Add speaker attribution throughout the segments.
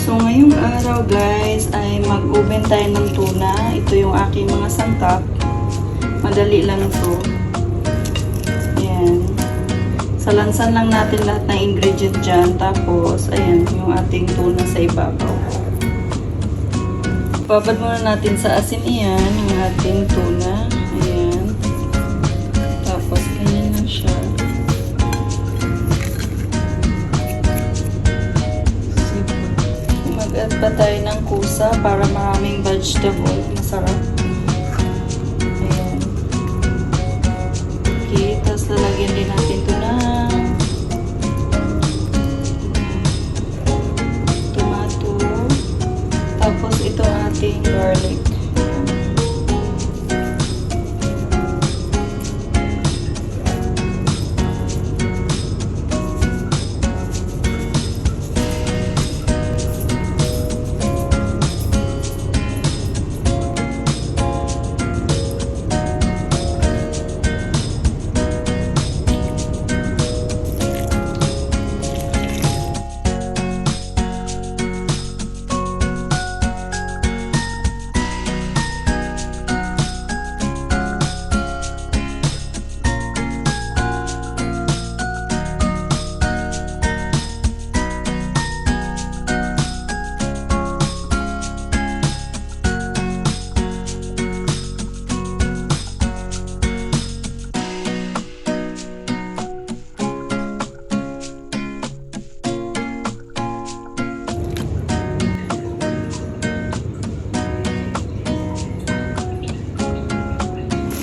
Speaker 1: So, ngayong araw guys, ay mag-oven tayo ng tuna. Ito yung aking mga sangkap. Madali lang ito. Ayan. Salansan lang natin lahat ng ingredient dyan. Tapos, ayan, yung ating tuna sa ibabaw. Babad muna natin sa asin iyan, yung ating tuna. Ayan. Tapos, ganyan lang siya. Mag-add pa tayo ng kusa para maraming vegetable. Masarap. Ayan. Okay, tapos lalagyan din natin ito ng tomato. Tapos ito ating garlic.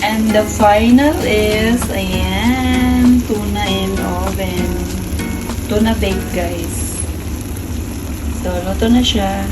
Speaker 1: And the final is, ayan, tuna in oven. Tuna bake, guys. So, luto na siya.